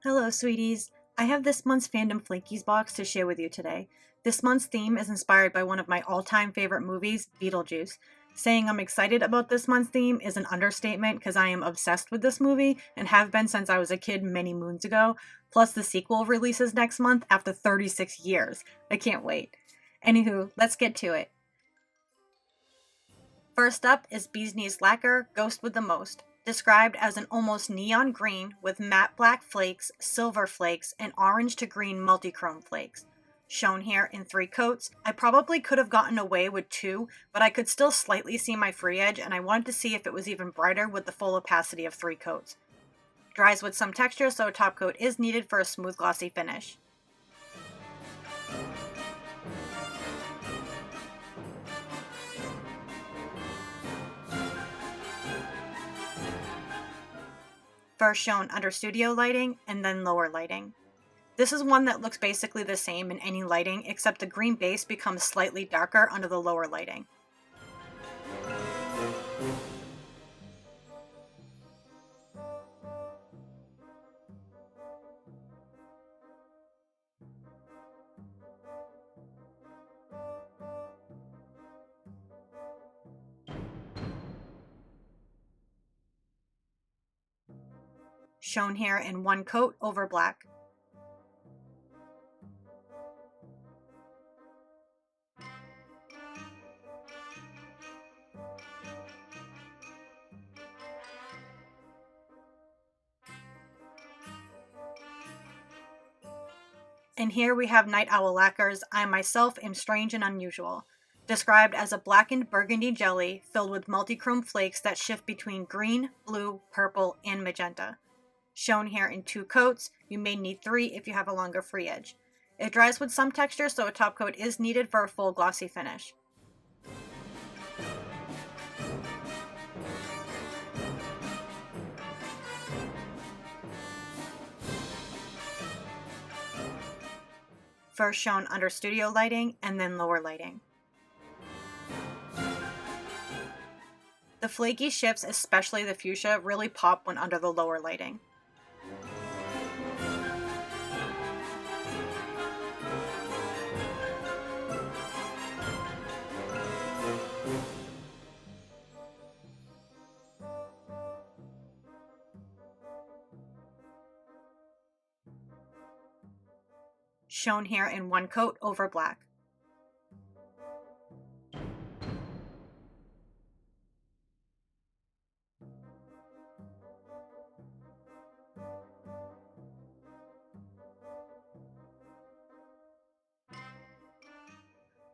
Hello, sweeties. I have this month's Fandom Flakies box to share with you today. This month's theme is inspired by one of my all-time favorite movies, Beetlejuice. Saying I'm excited about this month's theme is an understatement because I am obsessed with this movie and have been since I was a kid many moons ago. Plus, the sequel releases next month after 36 years. I can't wait. Anywho, let's get to it. First up is Bee's Knees Lacquer Ghost with the Most, described as an almost neon green with matte black flakes, silver flakes, and orange to green multichrome flakes. Shown here in 3 coats. I probably could have gotten away with 2, but I could still slightly see my free edge and I wanted to see if it was even brighter with the full opacity of 3 coats. Dries with some texture, so a top coat is needed for a smooth glossy finish. First shown under studio lighting and then lower lighting. This is one that looks basically the same in any lighting except the green base becomes slightly darker under the lower lighting. Shown here in 1 coat over black. And here we have Night Owl Lacquers I myself am strange and unusual, described as a blackened burgundy jelly filled with multichrome flakes that shift between green, blue, purple, and magenta. Shown here in 2 coats, you may need 3 if you have a longer free edge. It dries with some texture, so a top coat is needed for a full glossy finish. First shown under studio lighting and then lower lighting. The flaky shifts, especially the fuchsia, really pop when under the lower lighting. Shown here in 1 coat over black.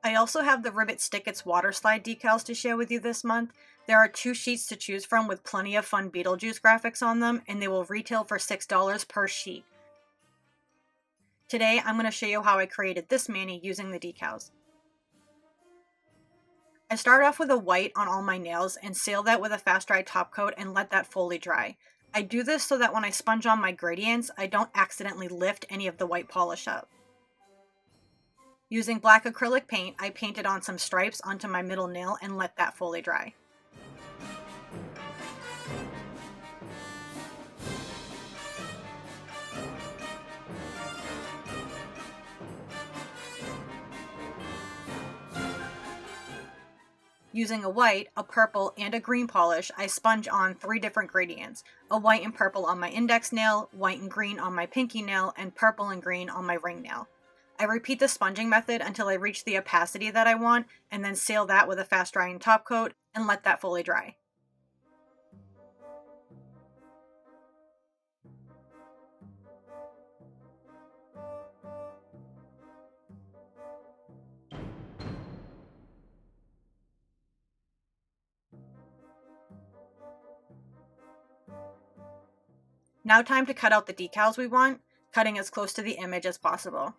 I also have the Ribbit Stick It's Water Slide decals to share with you this month. There are 2 sheets to choose from with plenty of fun Beetlejuice graphics on them, and they will retail for $6 per sheet. Today, I'm going to show you how I created this mani using the decals. I start off with a white on all my nails and seal that with a fast dry top coat and let that fully dry. I do this so that when I sponge on my gradients, I don't accidentally lift any of the white polish up. Using black acrylic paint, I painted on some stripes onto my middle nail and let that fully dry. Using a white, a purple, and a green polish, I sponge on 3 different gradients. A white and purple on my index nail, white and green on my pinky nail, and purple and green on my ring nail. I repeat the sponging method until I reach the opacity that I want, and then seal that with a fast drying top coat and let that fully dry. Now time to cut out the decals we want, cutting as close to the image as possible.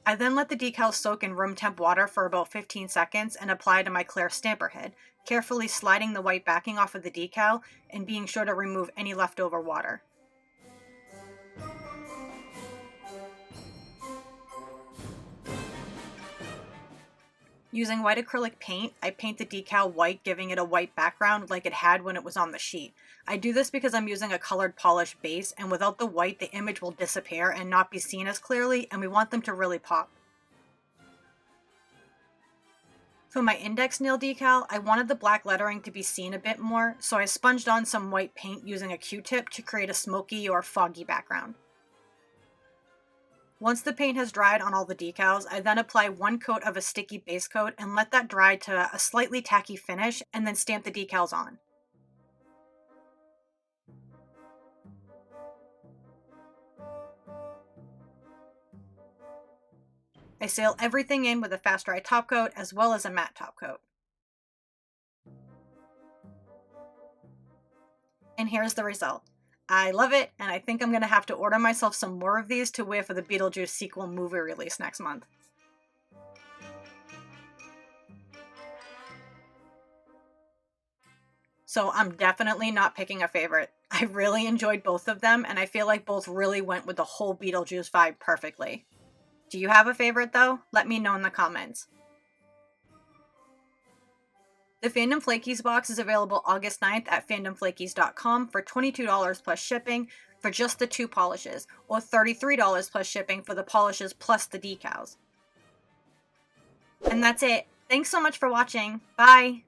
I then let the decals soak in room temp water for about 15 seconds and apply to my clear stamper head, carefully sliding the white backing off of the decal and being sure to remove any leftover water. Using white acrylic paint, I paint the decal white, giving it a white background like it had when it was on the sheet. I do this because I'm using a colored polish base, and without the white, the image will disappear and not be seen as clearly, and we want them to really pop. For my index nail decal, I wanted the black lettering to be seen a bit more, so I sponged on some white paint using a Q-tip to create a smoky or foggy background. Once the paint has dried on all the decals, I then apply one coat of a sticky base coat and let that dry to a slightly tacky finish, and then stamp the decals on. I seal everything in with a fast dry top coat as well as a matte top coat. And here's the result. I love it, and I think I'm going to have to order myself some more of these to wear for the Beetlejuice sequel movie release next month. So I'm definitely not picking a favorite. I really enjoyed both of them, and I feel like both really went with the whole Beetlejuice vibe perfectly. Do you have a favorite though? Let me know in the comments. The Fandom Flakies box is available August 9th at fandomflakies.com for $22 plus shipping for just the 2 polishes, or $33 plus shipping for the polishes plus the decals. And that's it. Thanks so much for watching. Bye!